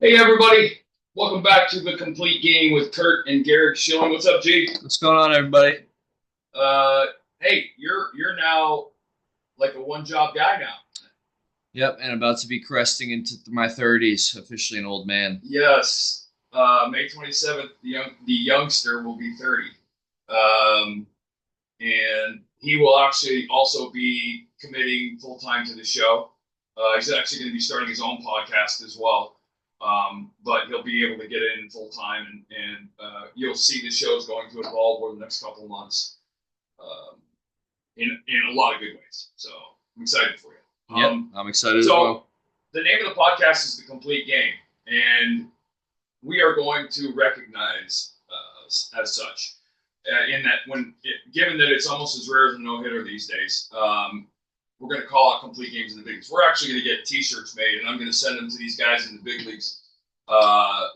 Hey everybody, welcome back to the Complete Game with Kurt and Garrett Schilling. What's up, G? What's going on, everybody? Uh, hey, you're now like a one job guy now. Yep, and about to be cresting into my 30s, officially an old man. Yes, May 27th, the youngster will be 30, um, and he will actually also be committing full time to the show. He's actually going to be starting his own podcast as well. But he'll be able to get in full time, and you'll see the show's going to evolve over the next couple of months um, in a lot of good ways. So I'm excited for you. Yep, I'm excited as So well. the name of the podcast is The Complete Game, and we are going to recognize as such. In that, given that it's almost as rare as a no hitter these days, we're going to call it complete games in the big leagues. We're actually going to get T-shirts made, and I'm going to send them to these guys in the big leagues uh,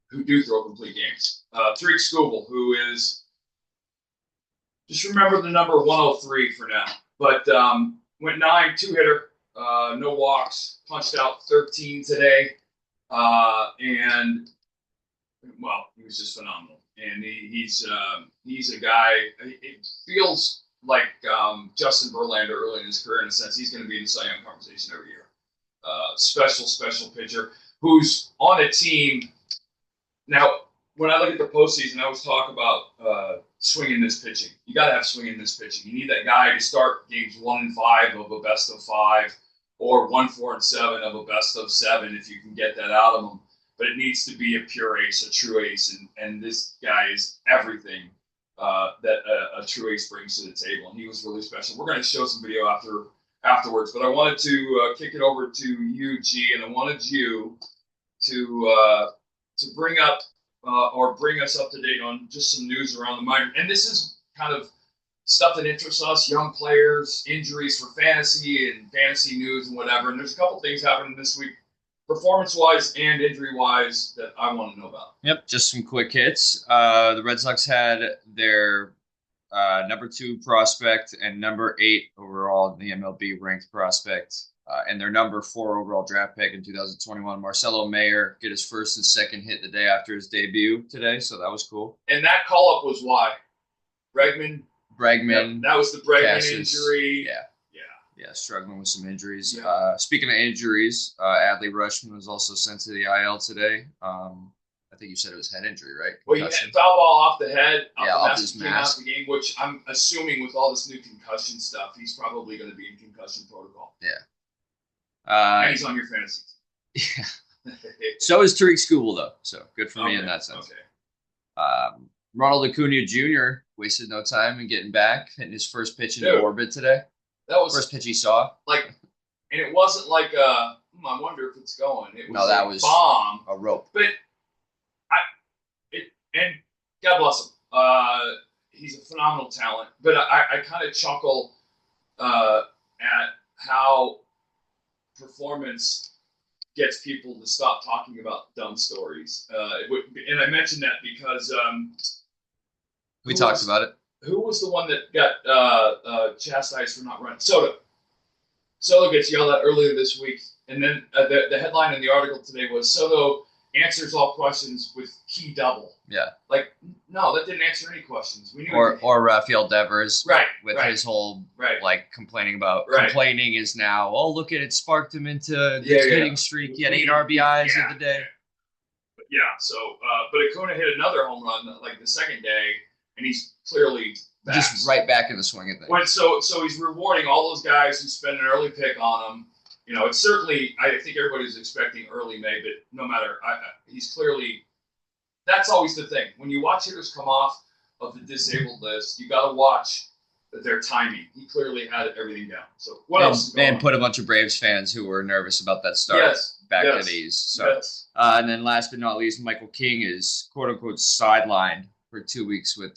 who do throw complete games. Tarik Skubal, who is just remember the number 103 for now, but went 9, 2 hitter, no walks, punched out 13 today, and well, he was just phenomenal. And he's a guy. It feels like Justin Verlander early in his career in a sense. He's going to be in the Cy Young conversation every year. Special pitcher who's on a team now. When I look at the postseason, I always talk about swinging this pitching. You got to have swinging this pitching. You need that guy to start games 1-5 of a best of 5, or 1-4-7 of a best of 7 if you can get that out of them. But it needs to be a pure ace, a true ace, and this guy is everything that a true ace brings to the table. And he was really special. We're going to show some video afterwards, but I wanted to kick it over to you, G, and I wanted you to bring up or bring us up to date on just some news around the minor. And this is kind of stuff that interests us, young players, injuries for fantasy and fantasy news and whatever. And there's a couple things happening this week, performance-wise and injury-wise, that I want to know about. Yep, just some quick hits. The Red Sox had their number 2 prospect and number 8 overall in the MLB ranked prospect, and their number 4 overall draft pick in 2021, Marcelo Mayer, get his first and second hit the day after his debut today, so that was cool. And that call-up was why? Bregman? Bregman, That was the Bregman Cassis, injury. yeah. Yeah. Yeah, struggling with some injuries. Yeah. Speaking of injuries, Adley Rutschman was also sent to the IL today. I think you said it was head injury, right? Well, he had foul ball off the head, yeah, off his came out mask. the game, which I'm assuming with all this new concussion stuff, he's probably going to be in concussion protocol. Yeah. And he's on your fantasy. Yeah. So is Tarik Skubal, though. So good for me in that sense. Okay. Ronald Acuna Jr. wasted no time in getting back, hitting his first pitch into orbit today. That was first pitch he saw. Like, and it wasn't like I wonder if it's going. It was no, that was bomb, a rope. But and God bless him. He's a phenomenal talent. But I kind of chuckle at how performance gets people to stop talking about dumb stories. And I mentioned that because we talked about it. Who was the one that got chastised for not running? Soto gets yelled at earlier this week, and then the headline in the article today was Soto answers all questions with key double. Yeah. Like, no, that didn't answer any questions. We knew or Rafael Devers. Right. With his whole like complaining about Right. complaining is now, oh, look at it, sparked him into this hitting streak. He had 8 RBIs in the day. Yeah. So, but Acuna hit another home run like the second day, and he's clearly just right back in the swing of things. So he's rewarding all those guys who spend an early pick on him. You know, it's certainly, I think everybody's expecting early May, but no matter, he's clearly, that's always the thing. When you watch hitters come off of the disabled list, you got to watch their timing. He clearly had everything down. So what else? And put a bunch of Braves fans who were nervous about that start back at ease. So, and then last but not least, Michael King is quote unquote sidelined for 2 weeks with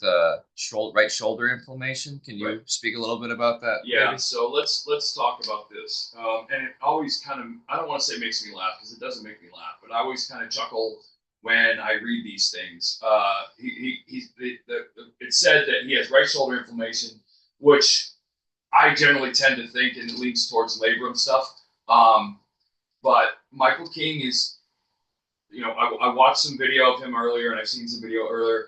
right shoulder inflammation. Can you speak a little bit about that? Yeah. Maybe? So let's talk about this. And it always kind of, I don't want to say makes me laugh because it doesn't make me laugh, but I always kind of chuckle when I read these things. It said that he has right shoulder inflammation, which I generally tend to think and it leans towards labrum stuff. But Michael King is I watched some video of him earlier, and I've seen some video earlier.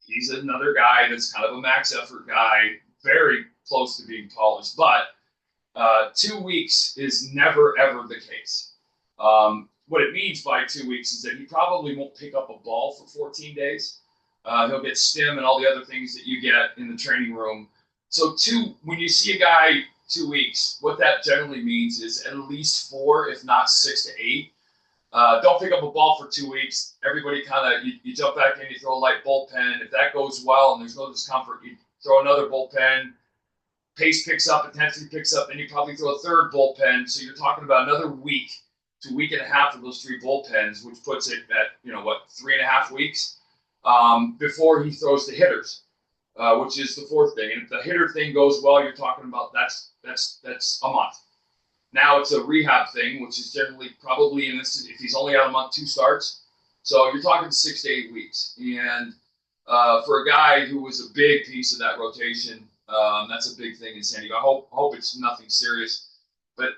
He's another guy that's kind of a max effort guy, very close to being polished, but 2 weeks is never ever the case. What it means by 2 weeks is that he probably won't pick up a ball for 14 days. He'll get stim and all the other things that you get in the training room. So when you see a guy 2 weeks, what that generally means is at least 4, if not 6 to 8. Don't pick up a ball for 2 weeks. Everybody kind of, you jump back in, you throw a light bullpen. If that goes well and there's no discomfort, you throw another bullpen. Pace picks up, intensity picks up, then you probably throw a third bullpen. So you're talking about another week to week and a half of those 3 bullpens, which puts it at, 3.5 weeks before he throws the hitters, which is the 4th thing. And if the hitter thing goes well, you're talking about that's a month. Now it's a rehab thing, which is generally probably if he's only out a month, 2 starts. So you're talking 6 to 8 weeks. And for a guy who was a big piece of that rotation, that's a big thing in San Diego. I hope it's nothing serious. But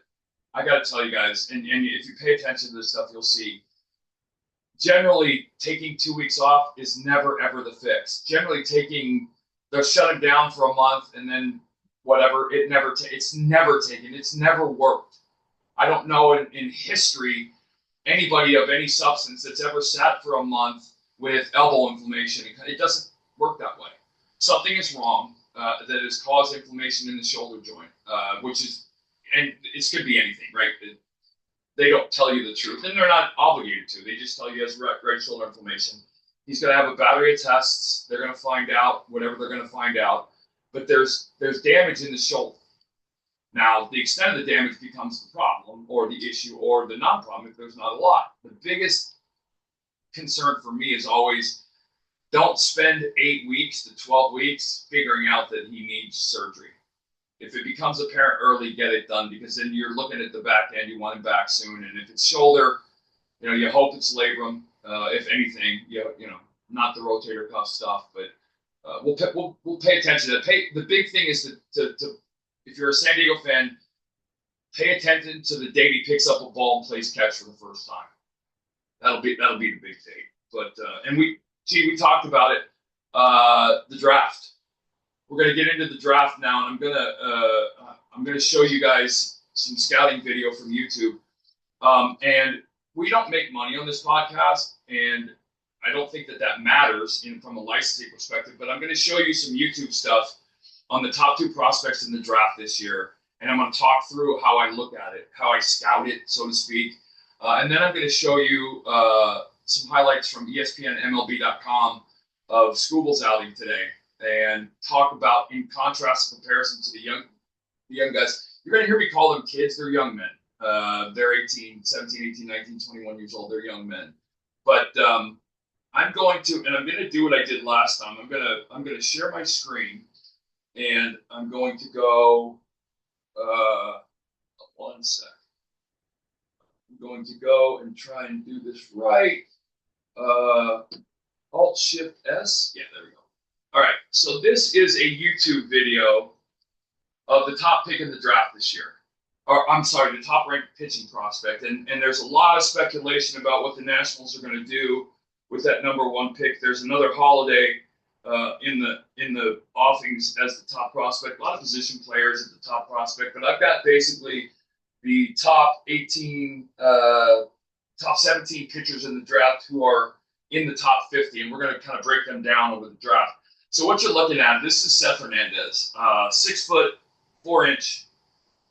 I got to tell you guys, and if you pay attention to this stuff, you'll see. Generally, taking 2 weeks off is never, ever the fix. Generally, they'll shut him down for a month and then whatever, it's never taken. It's never worked. I don't know in history anybody of any substance that's ever sat for a month with elbow inflammation. It doesn't work that way. Something is wrong that has caused inflammation in the shoulder joint, and it could be anything, right? They don't tell you the truth, and they're not obligated to. They just tell you he has right shoulder inflammation. He's going to have a battery of tests. They're going to find out whatever they're going to find out. But there's damage in the shoulder. Now, the extent of the damage becomes the problem or the issue or the non-problem if there's not a lot. The biggest concern for me is always don't spend 8 weeks to 12 weeks figuring out that he needs surgery. If it becomes apparent early, get it done, because then you're looking at the back end. You want him back soon. And if it's shoulder, you hope it's labrum. If anything, not the rotator cuff stuff, but we'll pay attention to that. The big thing is to if you're a San Diego fan, pay attention to the date he picks up a ball and plays catch for the first time. That'll be the big thing. But and we talked about it. The draft. We're gonna get into the draft now, and I'm gonna show you guys some scouting video from YouTube. And we don't make money on this podcast, and I don't think that matters from a licensing perspective, but I'm going to show you some YouTube stuff on the top 2 prospects in the draft this year, and I'm going to talk through how I look at it, how I scout it, so to speak, and then I'm going to show you some highlights from ESPN and MLB.com of Skubal's outing today, and talk about, in contrast and comparison to the young guys. You're going to hear me call them kids. They're young men. They're 17, 18, 19, 21 years old. They're young men. But I'm going to do what I did last time. I'm going to share my screen, and I'm going to go, 1 sec. I'm going to go and try and do this right. Alt-Shift-S. Yeah, there we go. All right, so this is a YouTube video of the top pick in the draft this year. Or, I'm sorry, the top-ranked pitching prospect. And there's a lot of speculation about what the Nationals are going to do with that number 1 pick. There's another Holiday in the offings as the top prospect. A lot of position players at the top prospect. But I've got basically the top 17 pitchers in the draft who are in the top 50. And we're going to kind of break them down over the draft. So what you're looking at, this is Seth Hernandez, 6 foot, 4 inch,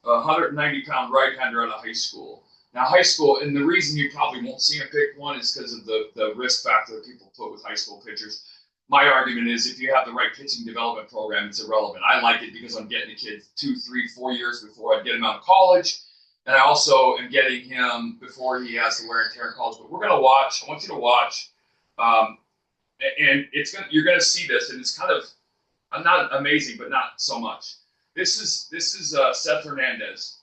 190-pound right-hander out of high school. Now, high school, and the reason you probably won't see him pick one is because of the risk factor that people put with high school pitchers. My argument is if you have the right pitching development program, it's irrelevant. I like it because I'm getting the kid 2, 3, 4 years before I get him out of college, and I also am getting him before he has the wear and tear in college. But we're going to watch. I want you to watch, and you're going to see this, and it's kind of not amazing, but not so much. This is Seth Hernandez,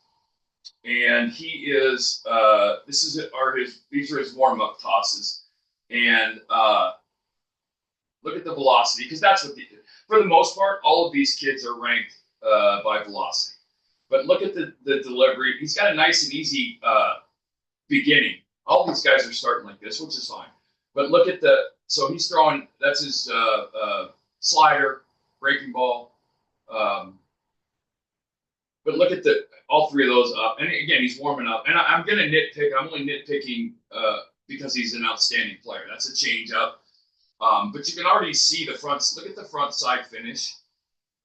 and he is these are his warm-up tosses, and look at the velocity, because that's what for the most part all of these kids are ranked by velocity. But look at the delivery. He's got a nice and easy beginning. All these guys are starting like this, which is fine. But look at so he's throwing, that's his slider, breaking ball. But look at all three of those up. And again, he's warming up. And I'm going to nitpick. I'm only nitpicking because he's an outstanding player. That's a change up. But you can already see the front. Look at the front side finish,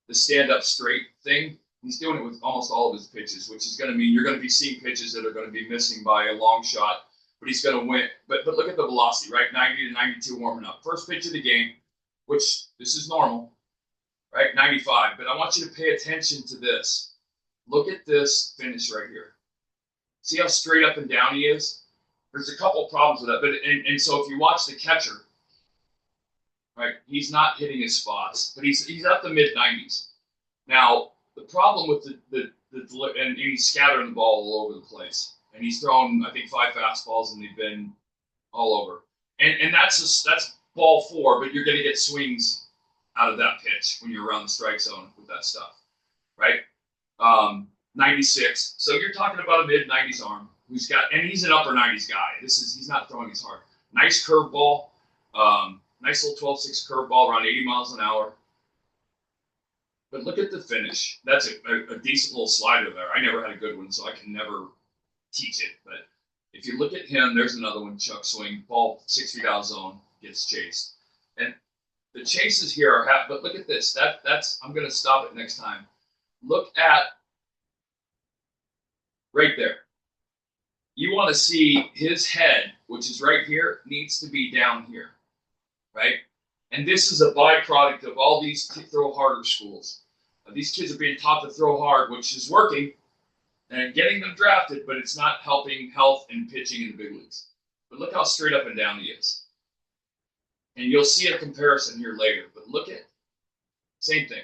the stand up straight thing. He's doing it with almost all of his pitches, which is going to mean you're going to be seeing pitches that are going to be missing by a long shot. But he's going to win. But look at the velocity, right? 90 to 92 warming up. First pitch of the game, which this is normal, right? 95. But I want you to pay attention to this. Look at this finish right here. See how straight up and down he is? There's a couple problems with that. But and so if you watch the catcher, right, he's not hitting his spots, but he's at the mid 90s. Now the problem with and he's scattering the ball all over the place, and he's thrown I think 5 fastballs and they've been all over. And that's ball 4, but you're going to get swings out of that pitch when you're around the strike zone with that stuff, right? 96. So you're talking about a mid 90s arm who's got, and he's an upper 90s guy. He's not throwing as hard. Nice curveball. Nice little 12-6 curveball around 80 miles an hour. But look at the finish. That's a decent little slider there. I never had a good one, so I can never teach it. But if you look at him, there's another one, chuck swing, ball 6 feet out of zone, gets chased. And the chases here are, but look at this. That's I'm going to stop it next time. Look at right there. You want to see his head, which is right here, needs to be down here, right? And this is a byproduct of all these throw harder schools. These kids are being taught to throw hard, which is working and getting them drafted, but it's not helping health and pitching in the big leagues. But look how straight up and down he is. And you'll see a comparison here later. But look at same thing,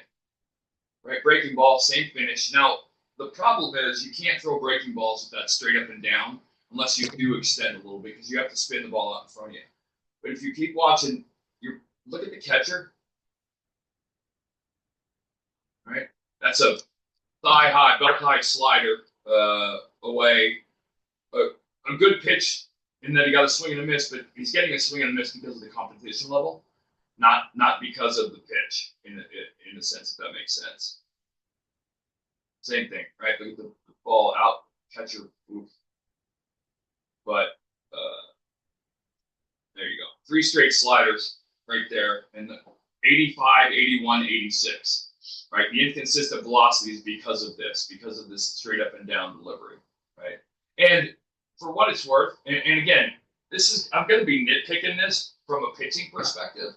right? Breaking ball, same finish. Now, the problem is you can't throw breaking balls with that straight up and down unless you do extend a little bit because you have to spin the ball out in front of you. But if you keep watching, look at the catcher, right? That's a thigh high, belt high slider away. A good pitch in that he got a swing and a miss, but he's getting a swing and a miss because of the competition level, not because of the pitch in a sense, if that makes sense. Same thing, right? Look at the ball out, catcher, oof. But there you go. 3 straight sliders right there, and the 85, 81, 86, right? The inconsistent velocity is because of this straight up and down delivery, right? And for what it's worth, and again, I'm going to be nitpicking this from a pitching perspective,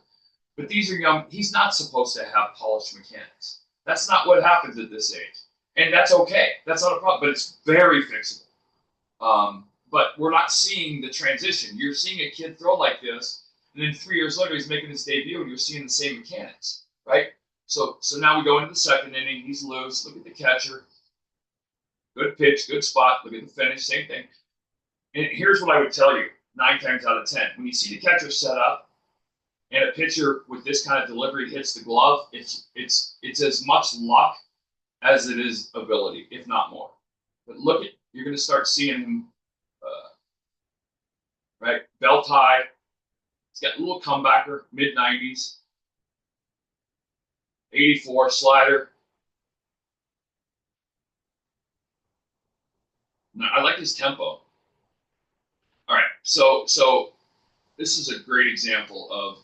but these are young. He's not supposed to have polished mechanics. That's not what happens at this age. And that's okay. That's not a problem, but it's very fixable. But we're not seeing the transition. You're seeing a kid throw like this, and then 3 years later, he's making his debut, and you're seeing the same mechanics, right? So now we go into the second inning. He's loose. Look at the catcher. Good pitch, good spot. Look at the finish, same thing. And here's what I would tell you, 9 times out of 10. When you see the catcher set up, and a pitcher with this kind of delivery hits the glove, it's as much luck as it is ability, if not more. But you're going to start seeing him, right? Belt high. He's got a little comebacker, mid 90s. 84 slider. Now, I like his tempo. All right, so this is a great example of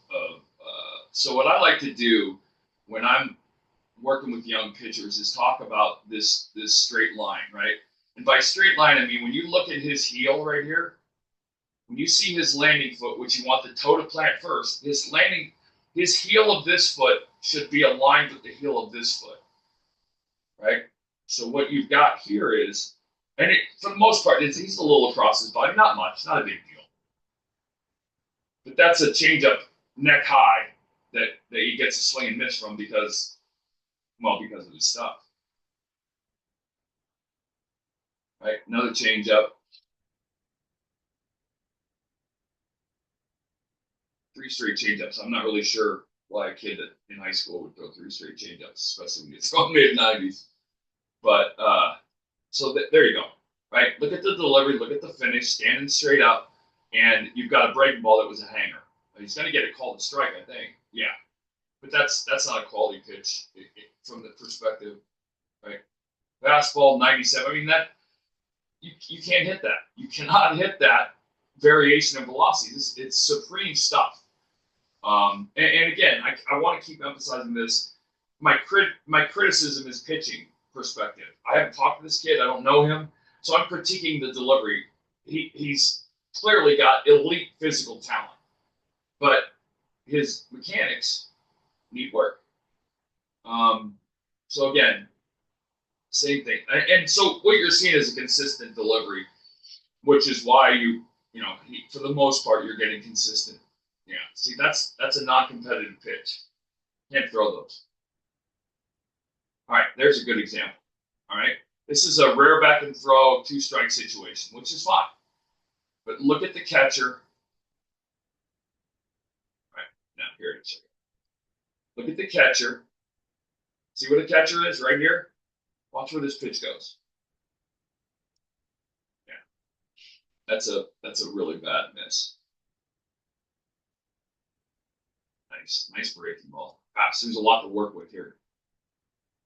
so what I like to do when I'm working with young pitchers is talk about this straight line, right? And by straight line, I mean when you look at his heel right here, when you see his landing foot, which you want the toe to plant first, his heel of this foot should be aligned with the heel of this foot, right? So what you've got here is, and for the most part, he's a little across his body, not much, not a big deal. But that's a changeup neck high that he gets a swing and miss from because of his stuff. Right, another changeup. 3 straight changeups. I'm not really sure why a kid in high school would throw 3 straight changeups, especially when it's from mid-90s. But so there you go. Right, look at the delivery, look at the finish, standing straight up. and you've got a breaking ball that was a hanger. He's going to get it called a strike, I think. Yeah, but that's not a quality pitch from the perspective, right? Fastball 97. I mean that you can't hit that. You cannot hit that variation of velocity. It's supreme stuff. And again, I want to keep emphasizing this. My criticism is pitching perspective. I haven't talked to this kid. I don't know him, so I'm critiquing the delivery. He's clearly got elite physical talent, but his mechanics need work. So again, same thing. And so what you're seeing is a consistent delivery, which is why for the most part, you're getting consistent. Yeah. See, that's a non-competitive pitch. Can't throw those. All right, there's a good example. All right. This is a rare back and throw 2-strike situation, which is fine. But look at the catcher. All right, now here it is. Look at the catcher. See where the catcher is right here? Watch where this pitch goes. Yeah. That's a really bad miss. Nice breaking ball. Gosh, there's a lot to work with here.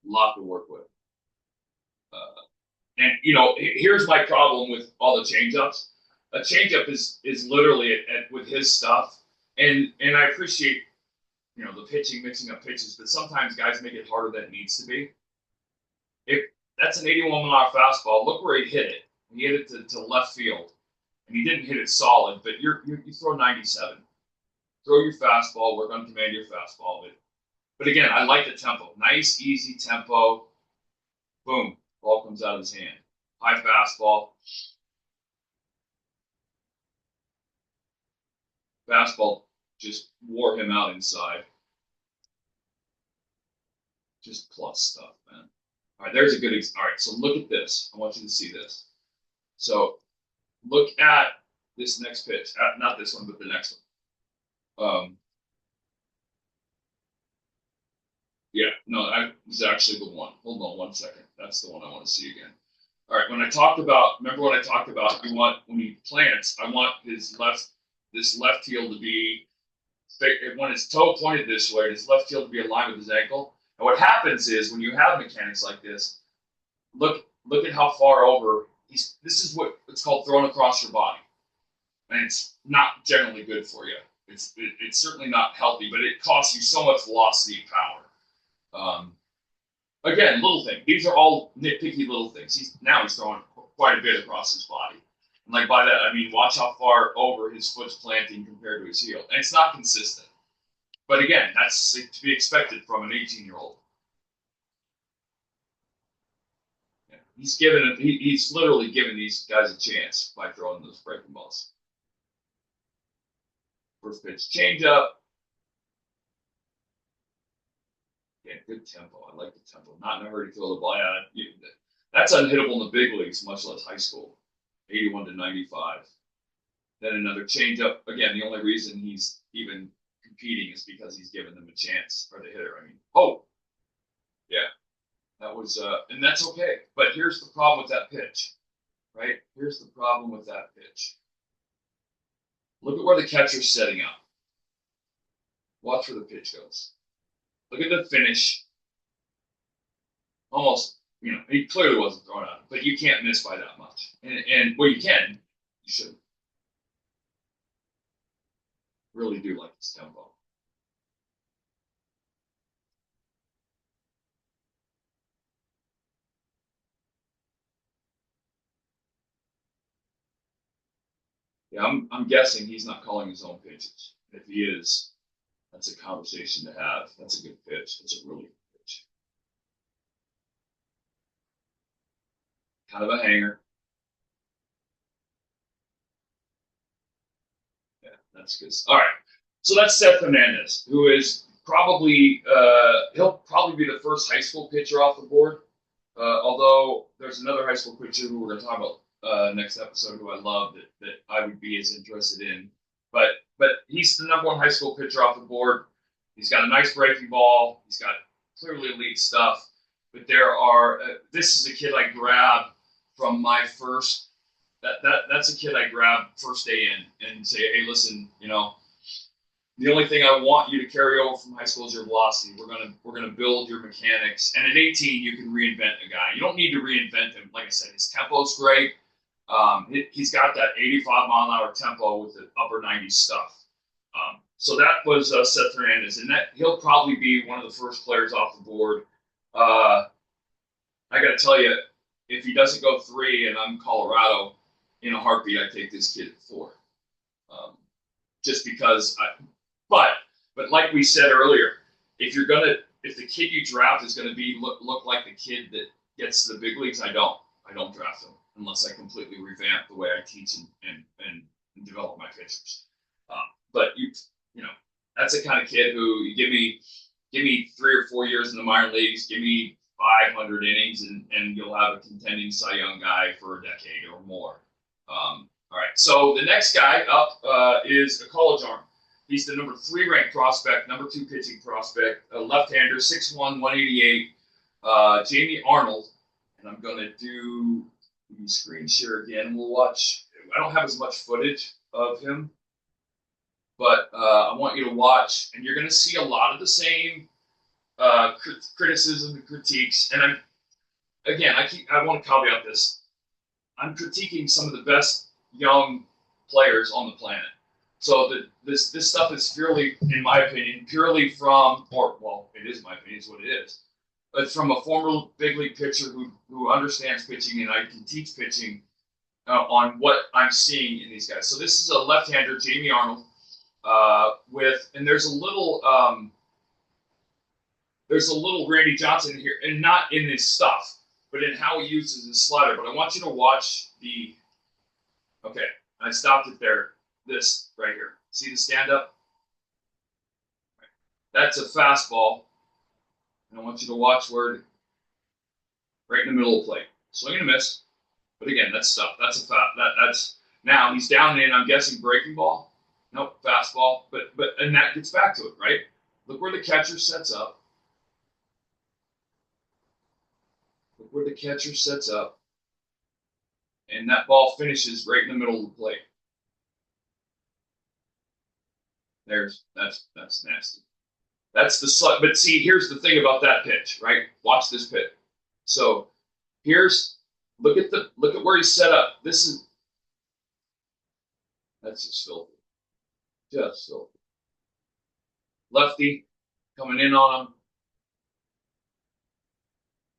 A lot to work with. And here's my problem with all the changeups. A changeup is literally with his stuff, and I appreciate the pitching, mixing up pitches, but sometimes guys make it harder than it needs to be. If that's an 81-mile fastball, look where he hit it. He hit it to left field, and he didn't hit it solid, but you throw 97. Throw your fastball, work on command your fastball. But again, I like the tempo. Nice, easy tempo. Boom, ball comes out of his hand. High fastball. Fastball just wore him out inside. Just plus stuff, man. All right, there's a good. All right, so look at this. I want you to see this. So look at this next pitch. Not this one, but the next one. Yeah, no, that was actually the one. Hold on 1 second. That's the one I want to see again. All right, remember when I talked about when he plants, I want this left heel to be, when his toe pointed this way, his left heel to be aligned with his ankle. And what happens is when you have mechanics like this, look at how far over this is what it's called thrown across your body. And it's not generally good for you. It's certainly not healthy, but it costs you so much velocity and power. Again, little thing. These are all nitpicky little things. He's throwing quite a bit across his body. And like by that, I mean, watch how far over his foot's planting compared to his heel. And it's not consistent. But again, that's to be expected from an 18-year-old. Yeah. He's literally given these guys a chance by throwing those breaking balls. First pitch changeup. Yeah, good tempo. I like the tempo. Not in a hurry to throw the ball out. That's unhittable in the big leagues, much less high school. 81 to 95. Then another changeup. Again, the only reason he's even competing is because he's given them a chance, or the hitter. I mean, yeah, that was, and that's okay. But here's the problem with that pitch, right? Here's the problem with that pitch. Look at where the catcher's setting up. Watch where the pitch goes. Look at the finish. Almost, he clearly wasn't thrown out, but you can't miss by that much. And well, you can. You shouldn't. Really do like this tempo. Yeah, I'm guessing he's not calling his own pitches. If he is, that's a conversation to have. That's a good pitch. That's a really good pitch. Kind of a hanger. Yeah, that's good. All right. So that's Seth Hernandez, who is probably he'll probably be the first high school pitcher off the board. Although there's another high school pitcher who we're going to talk about next episode who I love that I would be as interested in. But he's the number one high school pitcher off the board. He's got a nice breaking ball. He's got clearly elite stuff. But this is a kid I grabbed from my first that's a kid I grab first day in and say, hey, listen, the only thing I want you to carry over from high school is your velocity. We're gonna build your mechanics. And at 18, you can reinvent a guy. You don't need to reinvent him. Like I said, his tempo's great. He's got that 85-mile-an-hour tempo with the upper 90s stuff. So that was Seth Hernandez, and that he'll probably be one of the first players off the board. I got to tell you, if he doesn't go 3 and I'm Colorado, in a heartbeat, I take this kid at 4. Just because but like we said earlier, if the kid you draft is gonna be look like the kid that gets to the big leagues, I don't draft him unless I completely revamp the way I teach and develop my pitchers. But that's the kind of kid who you give me 3 or 4 years in the minor leagues, give me 500 innings, and you'll have a contending Cy Young guy for a decade or more. All right, so the next guy up is a college arm. He's the number 3 ranked prospect, number 2 pitching prospect, a left-hander, 6'1", 188, Jamie Arnold. And I'm going to do screen share again, and we'll watch. I don't have as much footage of him, but I want you to watch, and you're going to see a lot of the same criticism and critiques. And I want to caveat this. I'm critiquing some of the best young players on the planet. So this stuff is purely, in my opinion, purely from, it is my opinion, it's what it is. But from a former big league pitcher who understands pitching, and I can teach pitching on what I'm seeing in these guys. So this is a left-hander, Jamie Arnold, and there's a little Randy Johnson here, and not in his stuff, but in how he uses his slider. But I want you to watch okay, I stopped it there. This right here. See the stand-up? That's a fastball. And I want you to watch right in the middle of the plate. Swing and a miss. But again, that's stuff. That's now he's down and in. I'm guessing breaking ball. Nope, fastball. And that gets back to it, right? Look where the catcher sets up. Look where the catcher sets up. And that ball finishes right in the middle of the plate. That's nasty. That's the but see, here's the thing about that pitch, right? Watch this pitch. So look at where he's set up. That's just filthy. Just filthy. Lefty coming in on him.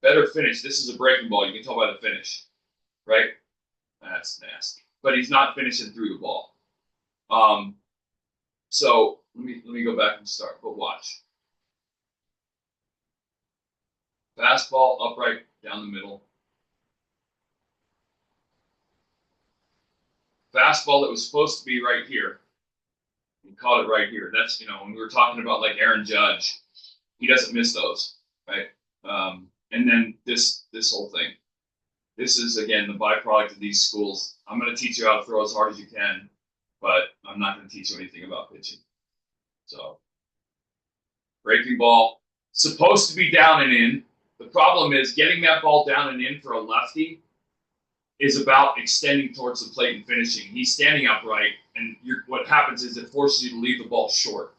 Better finish. This is a breaking ball. You can tell by the finish, right? That's nasty. But he's not finishing through the ball. So let me go back and start. But watch. Fastball upright down the middle. Fastball that was supposed to be right here. He caught it right here. That's when we were talking about like Aaron Judge, he doesn't miss those, right? And then this whole thing. This is again the byproduct of these schools. I'm going to teach you how to throw as hard as you can, but I'm not going to teach you anything about pitching. So, breaking ball, supposed to be down and in. The problem is getting that ball down and in for a lefty is about extending towards the plate and finishing. He's standing upright, and what happens is it forces you to leave the ball short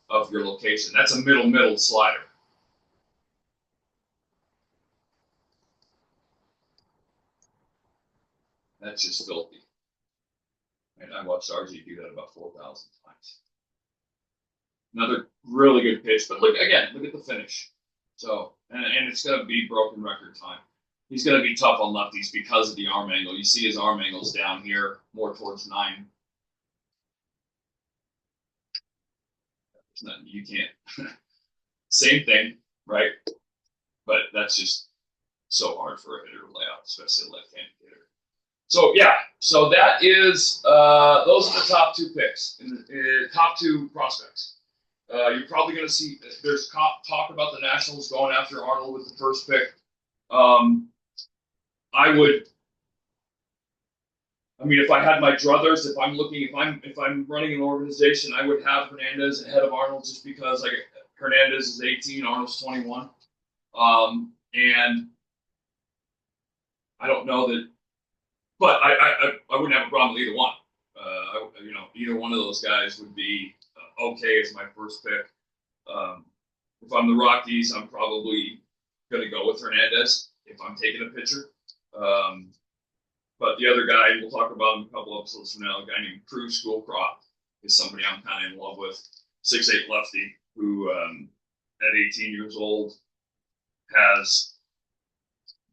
of your location. That's a middle slider. That's just filthy. And I watched RG do that about 4,000 times. Another really good pitch, but look at the finish. So, and it's going to be broken record time. He's going to be tough on lefties because of the arm angle. You see his arm angle's down here, more towards 9. You can't. Same thing, right? But that's just so hard for a hitter to lay out, especially a left-handed hitter. So yeah, so that is those are the top 2 picks, top 2 prospects. You're probably going to see there's talk about the Nationals going after Arnold with the first pick. If I had my druthers, if I'm running an organization, I would have Hernandez ahead of Arnold just because Hernandez is 18, Arnold's 21, and I don't know that But I wouldn't have a problem with either one. Either one of those guys would be okay as my first pick. If I'm the Rockies, I'm probably going to go with Hernandez if I'm taking a pitcher. But the other guy, we'll talk about in a couple episodes from now, a guy named Tarik Skubal is somebody I'm kind of in love with. 6'8" lefty who, at 18 years old, has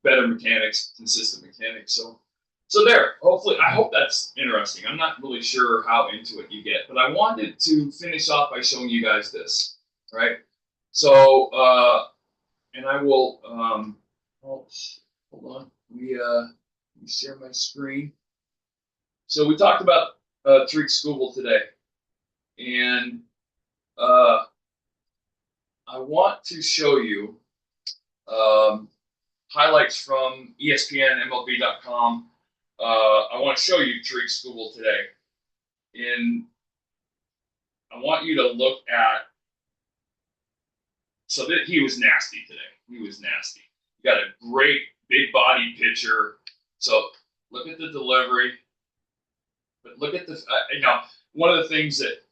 better mechanics, consistent mechanics. So there. Hopefully, I hope that's interesting. I'm not really sure how into it you get, but I wanted to finish off by showing you guys this, right? So, and I will. Hold on. Let me share my screen. So we talked about Tarik Skubal today, and I want to show you highlights from ESPN, MLB.com. I want to show you Tarik Skubal today. I want you to look at. So that he was nasty today. He was nasty. You got a great big body pitcher. So look at the delivery. But look at the. One of the things that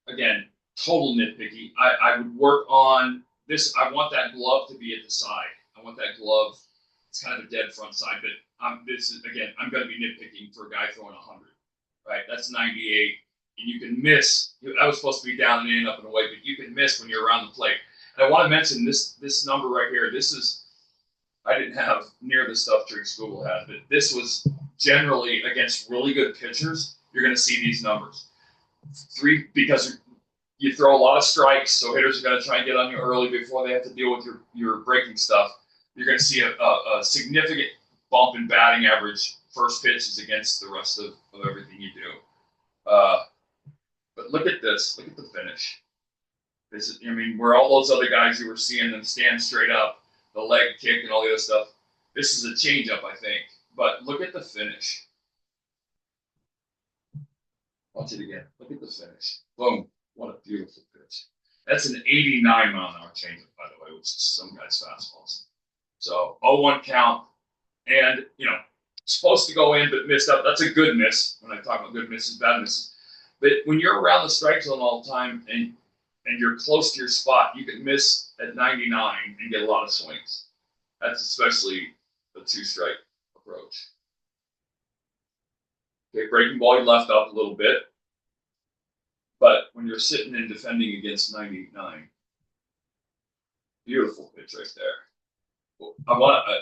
again, total nitpicky. I would work on this. I want that glove to be at the side. I want that glove. It's kind of a dead front side, but I'm going to be nitpicking for a guy throwing 100. Right, that's 98, and you can miss. That was supposed to be down and in, up and away, but you can miss when you're around the plate. And I want to mention this number right here. This is, I didn't have near the stuff Tarik Skubal had, but this was generally against really good pitchers. You're going to see these numbers. 3, because you throw a lot of strikes, so hitters are going to try and get on you early before they have to deal with your breaking stuff. You're going to see a significant bump in batting average first pitches against the rest of everything you do. But look at this. Look at the finish. This is, where all those other guys you were seeing them stand straight up, the leg kick and all the other stuff. This is a changeup, I think. But look at the finish. Watch it again. Look at the finish. Boom. What a beautiful pitch. That's an 89 mile an hour changeup, by the way, which is some guys' fastballs. So 0-1 count. And, supposed to go in but missed up. That's a good miss. When I talk about good misses, bad misses. But when you're around the strike zone all the time and you're close to your spot, you can miss at 99 and get a lot of swings. That's especially the 2-strike approach. Okay, breaking ball, you left up a little bit. But when you're sitting and defending against 99, beautiful pitch right there.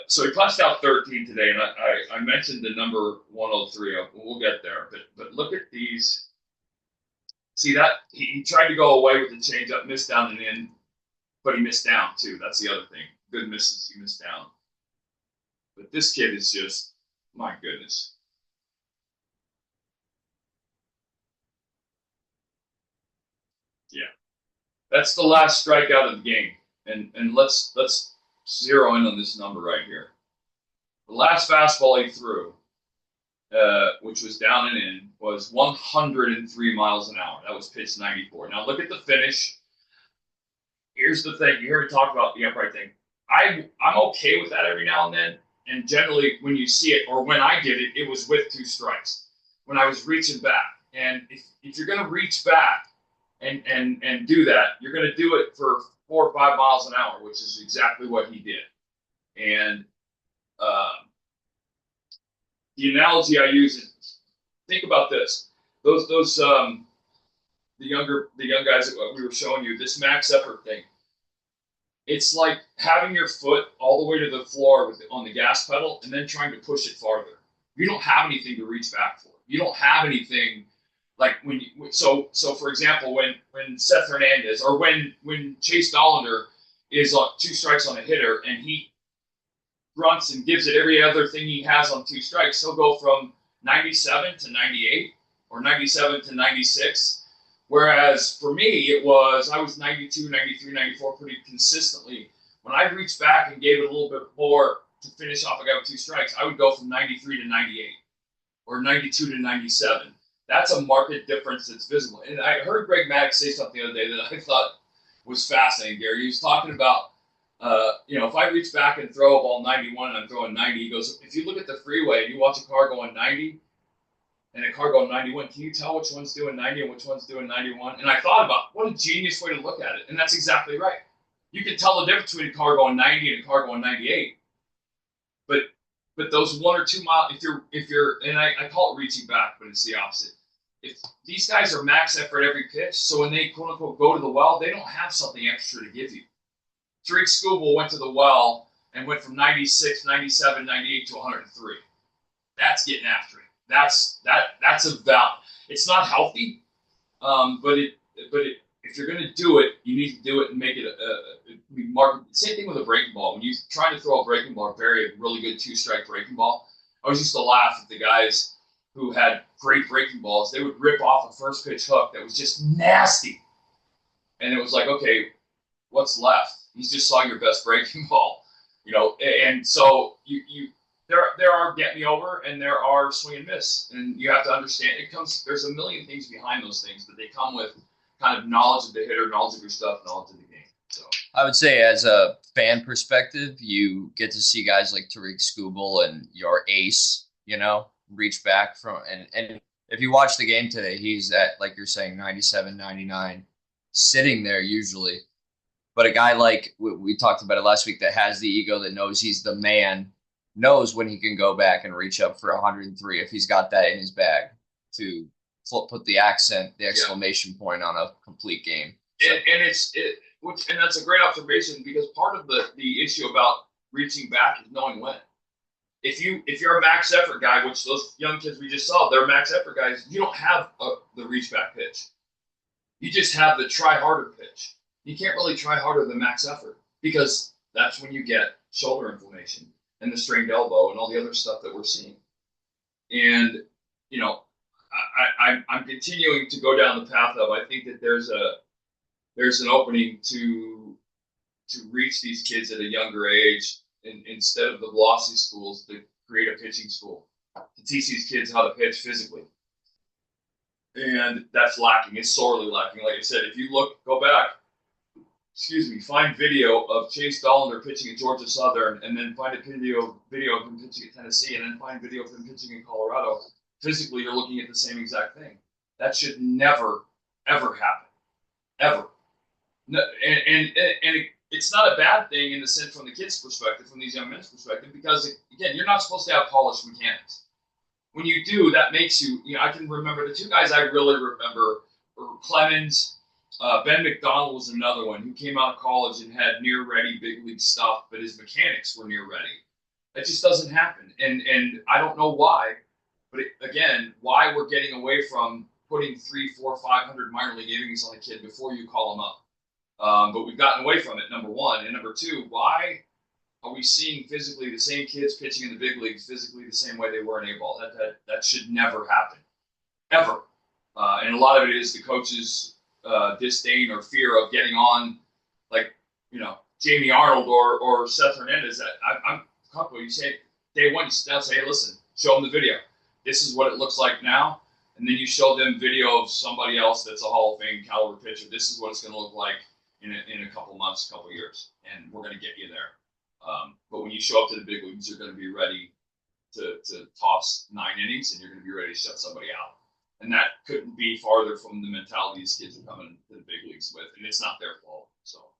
So he punched out 13 today, and I mentioned the number 103. We'll get there, but look at these. See that he tried to go away with the changeup, missed down and in, but he missed down too. That's the other thing. Good misses, he missed down. But this kid is just, my goodness. Yeah, that's the last strikeout of the game, and let's zero in on this number right here. The last fastball he threw, which was down and in, was 103 miles an hour. That was pitch 94. Now look at the finish. Here's the thing. You hear me talk about the upright thing. I'm okay with that every now and then. And generally, when you see it, or when I did it, it was with 2 strikes. When I was reaching back. And if you're going to reach back and do that, you're going to do it for 4 or 5 miles an hour, which is exactly what he did. And the analogy I use is, think about this. Those the young guys that we were showing you, this max effort thing. It's like having your foot all the way to the floor on the gas pedal and then trying to push it farther. You don't have anything to reach back for. You don't have anything like so for example, when Seth Hernandez or when Chase Dollander is on 2 strikes on a hitter and he grunts and gives it every other thing he has on 2 strikes, he'll go from 97 to 98 or 97 to 96. Whereas for me, I was 92, 93, 94 pretty consistently. When I reached back and gave it a little bit more to finish off a guy with 2 strikes, I would go from 93 to 98 or 92 to 97. That's a marked difference that's visible. And I heard Greg Maddux say something the other day that I thought was fascinating, Gary. He was talking about If I reach back and throw a ball 91 and I'm throwing 90, he goes, if you look at the freeway and you watch a car going 90 and a car going 91, can you tell which one's doing 90 and which one's doing 91? And I thought about what a genius way to look at it. And that's exactly right. You can tell the difference between a car going 90 and a car going 98. But those 1 or 2 miles, if you're, and I call it reaching back, but it's the opposite. If these guys are max effort every pitch, so when they quote unquote go to the well, they don't have something extra to give you. Tarik Skubal went to the well and went from 96, 97, 98 to 103. That's getting after it. That's a value. It's not healthy, but if you're going to do it, you need to do it and make it market. Same thing with a breaking ball. When you try to throw a breaking ball, bury a really good 2-strike breaking ball, I always used to laugh at the guys who had great breaking balls. They would rip off a first pitch hook that was just nasty, and it was like, okay, what's left? You just saw your best breaking ball, and so there are get me over and there are swing and miss, and you have to understand there's a million things behind those things, but they come with kind of knowledge of the hitter, knowledge of your stuff, knowledge of the game. So I would say, as a fan perspective, you get to see guys like Tarik Skubal and your ace, reach back from, and if you watch the game today, he's at, like you're saying, 97, 99, sitting there usually. But a guy like, we talked about it last week, that has the ego, that knows he's the man, knows when he can go back and reach up for 103 if he's got that in his bag to put the exclamation point on a complete game. So. And that's a great observation, because part of the issue about reaching back is knowing when. If you're a max effort guy, which those young kids we just saw, they're max effort guys, you don't have the reach back pitch. You just have the try harder pitch. You can't really try harder than max effort, because that's when you get shoulder inflammation and the strained elbow and all the other stuff that we're seeing. And I'm continuing to go down the path of, I think that there's an opening to reach these kids at a younger age, instead of the velocity schools, to create a pitching school to teach these kids how to pitch physically. And that's lacking. It's sorely lacking. Like I said, if you go back, find video of Chase Dollander pitching at Georgia Southern, and then find a video of him pitching at Tennessee, and then find video of him pitching in Colorado. Physically, you're looking at the same exact thing. That should never, ever happen. Ever. No, and it's not a bad thing in the sense, from the kids' perspective, from these young men's perspective, because, again, you're not supposed to have polished mechanics. When you do, that makes you, I can remember the 2 guys I really remember were Clemens. Ben McDonald was another one who came out of college and had near-ready big league stuff, but his mechanics were near-ready. That just doesn't happen. And I don't know why, but again, why we're getting away from putting 300, 400, 500 minor league innings on a kid before you call him up. But we've gotten away from it, number one. And number two, why are we seeing physically the same kids pitching in the big leagues physically the same way they were in A-ball? That should never happen, ever. And a lot of it is the coaches' disdain or fear of getting on, like, Jamie Arnold or Seth Hernandez. I'm comfortable. You say, day one, they'll say, hey, listen, show them the video. This is what it looks like now. And then you show them video of somebody else that's a Hall of Fame caliber pitcher. This is what it's going to look like in a couple months, couple years, and we're going to get you there. But when you show up to the big leagues, you're going to be ready to toss 9 innings, and you're going to be ready to shut somebody out. And that couldn't be farther from the mentality these kids are coming to the big leagues with, and it's not their fault. So,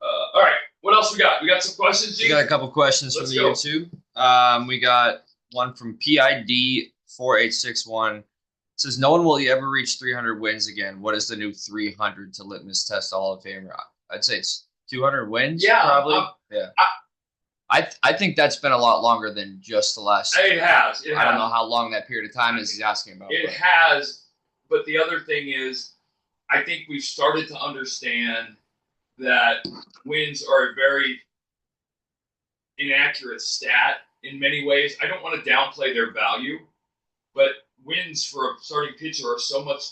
all right, what else we got? We got some questions, Gene? We got a couple questions from the YouTube. We got one from PID4861. It says, no one will ever reach 300 wins again. What is the new 300 to litmus test Hall of Famer? I'd say it's 200 wins. Yeah, probably. I think that's been a lot longer than just the last. It has. I don't know how long that period of time is he's asking about. It has, but the other thing is, I think we've started to understand that wins are a very inaccurate stat in many ways. I don't want to downplay their value, but wins for a starting pitcher are so much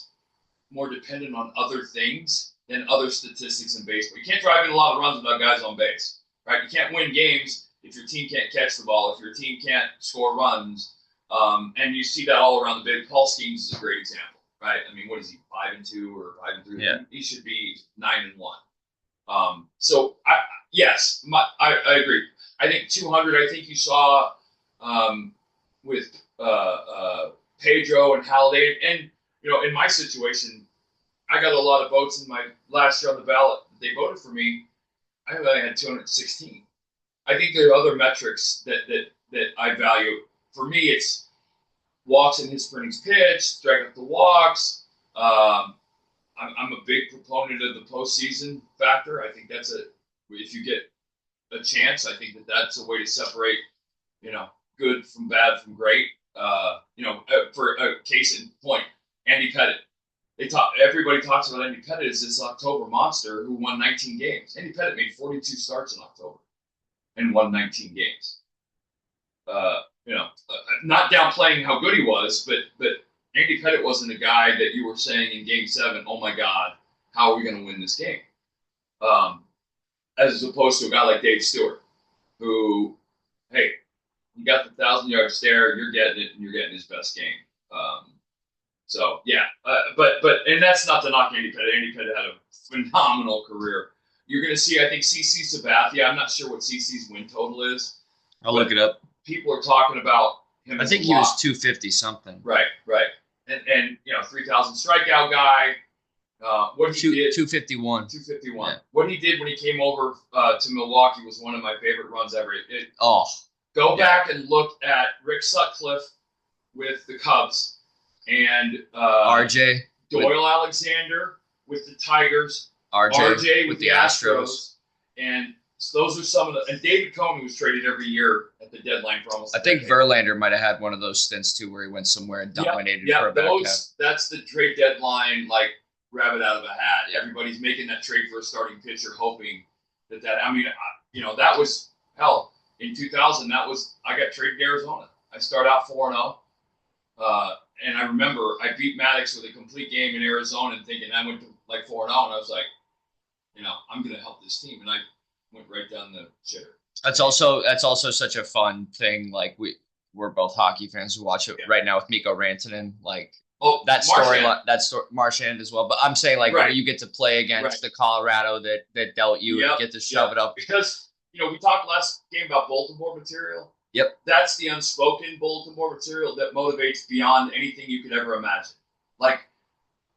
more dependent on other things than other statistics in baseball. You can't drive in a lot of runs without guys on base, right? You can't win games if your team can't catch the ball, if your team can't score runs. And you see that all around the big. Paul Skeens is a great example, right? I mean, what is he, 5-2 or 5-3? Yeah. He should be 9-1. So Yes, I agree. I think 200. I think you saw with Pedro and Halliday, and in my situation, I got a lot of votes in my last year on the ballot. They voted for me. I only had 216. I think there are other metrics that I value. For me, it's walks in his innings pitch, striking up the walks. I'm a big proponent of the postseason factor. I think that's if you get a chance, I think that's a way to separate, good from bad from great. For a case in point, Andy Pettitte. Everybody talks about Andy Pettitte as this October monster who won 19 games. Andy Pettitte made 42 starts in October and won 19 games. Not downplaying how good he was, but Andy Pettitte wasn't a guy that you were saying in Game 7, oh my God, how are we going to win this game? As opposed to a guy like Dave Stewart, who, hey, you got the 1,000-yard stare, you're getting it, and you're getting his best game. And that's not to knock Andy Pettitte. Andy Pettitte had a phenomenal career. You're going to see, I think, CC Sabathia. I'm not sure what CC's win total is. I'll look it up. People are talking about him. I think he was 250 something. Right. And 3,000 strikeout guy. What he did, 251. 251. Yeah. What he did when he came over to Milwaukee was one of my favorite runs ever. Go back and look at Rick Sutcliffe with the Cubs and RJ Doyle Alexander with the Tigers, RJ with the Astros, and so those are some of the. And David Cohn was traded every year at the deadline for almost. I think Verlander might have had one of those stints too, where he went somewhere and dominated for a back half. That's the trade deadline, like rabbit out of a hat. Yeah. Everybody's making that trade for a starting pitcher, hoping that. I mean, that was hell in 2000. I got traded to Arizona. I started out 4-0. And I remember I beat Maddox with a complete game in Arizona and thinking I went to like 4-0, and I was like, I'm going to help this team. And I went right down the shitter. That's also such a fun thing. Like we're both hockey fans who watch it right now with Mikko Rantanen. Like that storyline, Marchand as well. But I'm saying when you get to play against the Colorado that dealt you and get to shove it up. Because, we talked last game about bulletin board material. Yep. That's the unspoken bulletin board material that motivates beyond anything you could ever imagine. Like,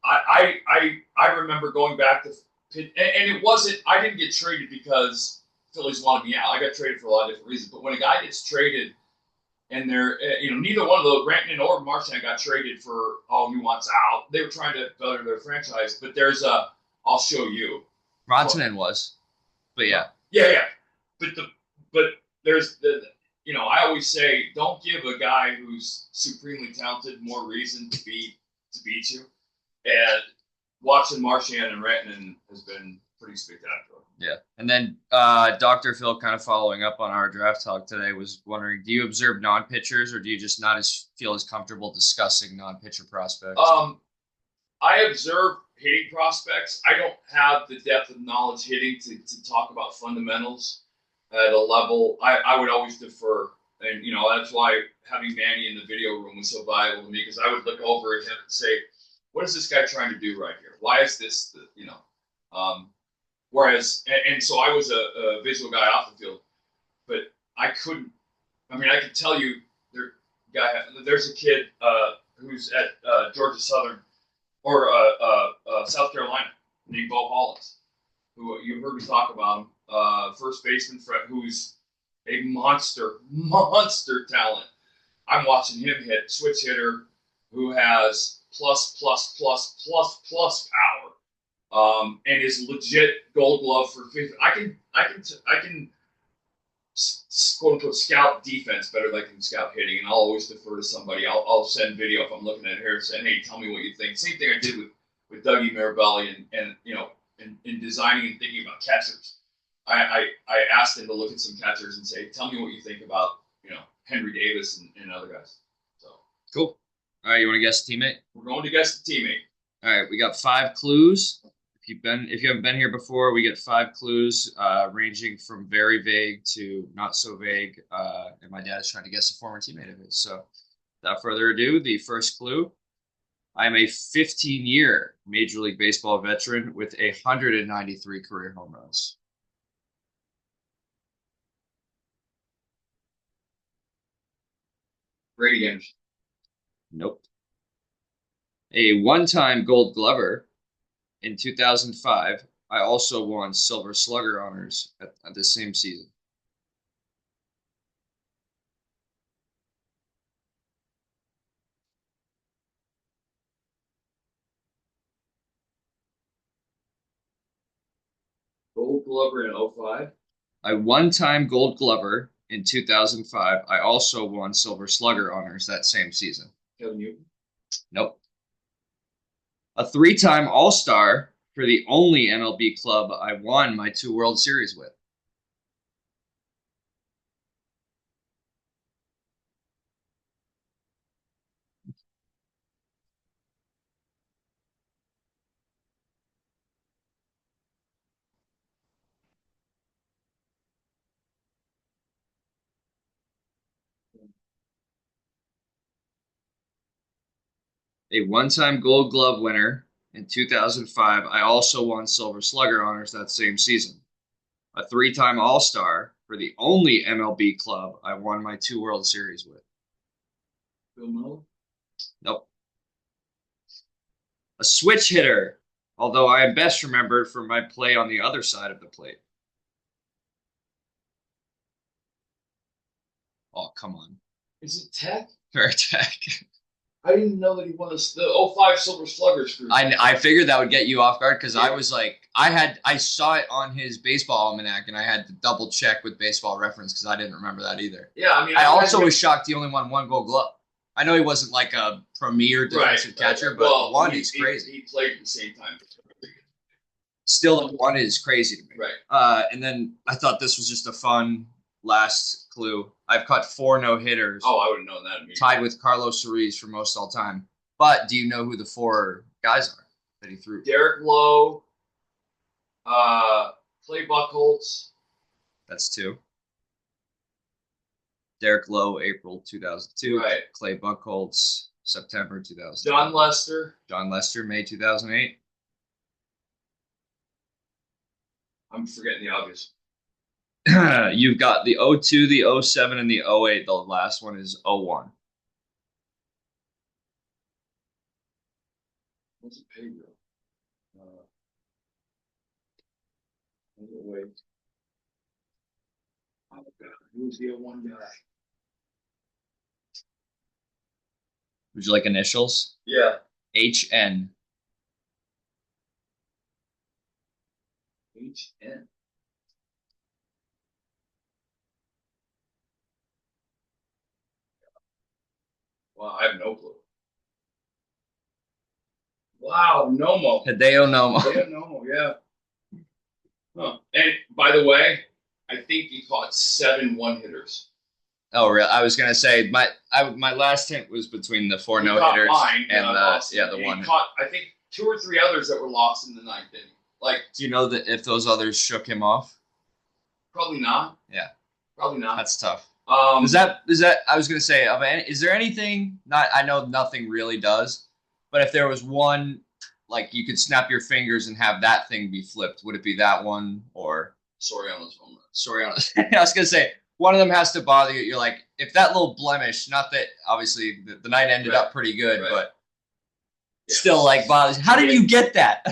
I remember going back to, and it wasn't, I didn't get traded because Phillies wanted me out. I got traded for a lot of different reasons. But when a guy gets traded and they're, neither one of those, Rantanen or Marchand got traded for, he wants out. They were trying to better their franchise. But there's I'll show you. Rantanen was. But yeah. Yeah. But there's I always say, don't give a guy who's supremely talented more reason to beat you. And watching Marchand and Rantanen has been pretty spectacular. Yeah. And then Dr. Phil, kind of following up on our draft talk today, was wondering, do you observe non-pitchers, or do you just not feel as comfortable discussing non-pitcher prospects? I observe hitting prospects. I don't have the depth of knowledge hitting to talk about fundamentals at a level. I would always defer. And, that's why having Manny in the video room was so valuable to me, because I would look over at him and say, what is this guy trying to do right here? Why is this, whereas, and so I was a visual guy off the field, but I couldn't, I could tell you, there's a kid who's at Georgia Southern, or South Carolina, named Bo Hollins, who you heard me talk about him, first baseman, who's a monster talent. I'm watching him hit, switch hitter, who has plus power, and is legit Gold Glove for 50. I can quote unquote scout defense better than I can scout hitting, and I'll always defer to somebody. I'll send video if I'm looking at it here saying, hey, tell me what you think. Same thing I did with Dougie Mirabelli and in designing and thinking about catchers. I asked him to look at some catchers and say, tell me what you think about, Henry Davis and other guys. So cool. All right, you want to guess the teammate? We're going to guess the teammate. All right, we got 5 clues. If you haven't been here before, we get 5 clues, ranging from very vague to not so vague. And my dad is trying to guess a former teammate of his. So without further ado, the first clue. I am a 15-year Major League Baseball veteran with 193 career home runs. Brady Anderson. Nope. A one-time Gold Glover in 2005. I also won Silver Slugger honors at the same season. Gold Glover in 05. A one-time Gold Glover in 2005. I also won Silver Slugger honors that same season. Kevin Newton. Nope. A three-time All-Star for the only MLB club I won my 2 World Series with. A one-time Gold Glove winner in 2005. I also won Silver Slugger honors that same season. A three-time All-Star for the only MLB club I won my 2 World Series with. Bill Miller. Nope. A switch hitter, although I am best remembered for my play on the other side of the plate. Oh, come on. Is it Tech? Veritech. I didn't even know that he won the 05 Silver Sluggers group. I figured that would get you off guard because I was like, I saw it on his baseball almanac and I had to double check with Baseball Reference because I didn't remember that either. Yeah, I mean, I also was shocked he only won 1 Gold Glove. I know he wasn't like a premier defensive catcher, but one is crazy. He played at the same time. Still, one is crazy to me. Right. And then I thought this was just a fun last clue. I've caught 4 no-hitters. Oh, I would have known that immediately. Tied with Carlos Ruiz for most all time. But do you know who the 4 guys are that he threw? Derek Lowe, Clay Buchholz. That's 2. Derek Lowe, April 2002. Right. Clay Buchholz, September 2000. John Lester. John Lester, May 2008. I'm forgetting the obvious. You've got the 02, the 07, and the 08. The last one is 01. What's it pay real? Wait. Oh, God. Who's the 01 guy? Would you like initials? Yeah. HN. HN. Wow, I have no clue. Wow, Nomo. Hideo Nomo. Hideo Nomo, yeah. Huh. And by the way, I think he caught 7 one-hitters. Oh, really? I was gonna say my last hint was between the 4 no-hitters and the one. He caught, I think, 2 or 3 others that were lost in the 9th inning. Like, do you know that if those others shook him off? Probably not. Yeah, probably not. That's tough. Is that? I was gonna say, is there anything? Not, I know nothing really does, but if there was one, like you could snap your fingers and have that thing be flipped, would it be that one or Soriano's home run? Soriano's. I was gonna say one of them has to bother you. You're like, if that little blemish, not that obviously the night ended up pretty good, but still like bothers. How did you get that?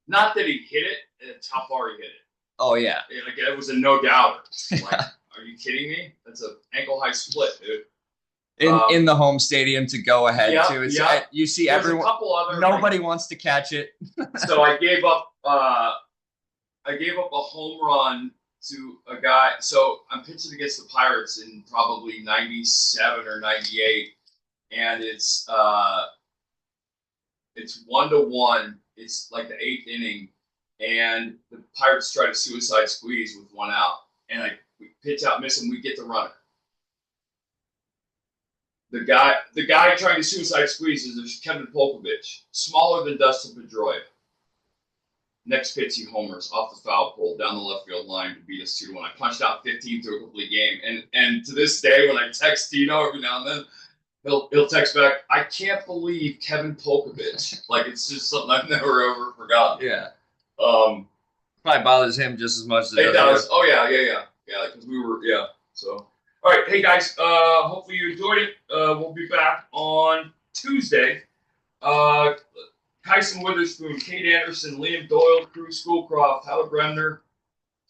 Not that he hit it, it's how far he hit it. Oh yeah. Like it was a no doubt. Like, are you kidding me? That's an ankle high split, dude. In the home stadium to go ahead too. It's, you see There's everyone. A couple other, nobody wants to catch it. So I gave up. I gave up a home run to a guy. So I'm pitching against the Pirates in probably '97 or '98, and it's 1-1. It's like the 8th inning, and the Pirates try to suicide squeeze with 1 out, and we pitch out, miss him, we get the runner. The guy trying to suicide squeeze is Kevin Polkovich, smaller than Dustin Pedroia. Next pitch, he homers off the foul pole down the left field line to beat us 2-1. I punched out 15 through a complete game, and to this day, when I text Tino every now and then, he'll text back, I can't believe Kevin Polkovich. Like, it's just something I've never ever forgotten. Yeah. Probably bothers him just as much as it does. Oh yeah, because we were, so. All All right, hey guys. Hopefully you enjoyed it. We'll be back on Tuesday. Uh, Kyson Witherspoon, Kate Anderson, Liam Doyle, Cruz Schoolcroft, Tyler Bremner,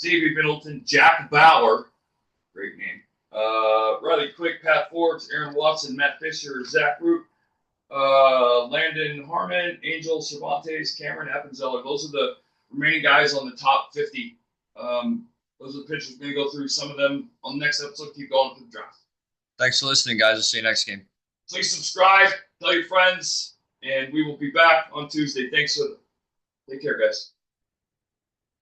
Xavier Middleton, Jack Bauer, great name. Riley Quick, Pat Forbes, Aaron Watson, Matt Fisher, Zach Root, Landon Harmon, Angel Cervantes, Cameron Appenzeller. Those are the remaining guys on the top 50. Those are the pitchers. We're going to go through some of them on the next episode. Keep going through the draft. Thanks for listening, guys. We'll see you next game. Please subscribe, tell your friends, and we will be back on Tuesday. Thanks. Take care, guys.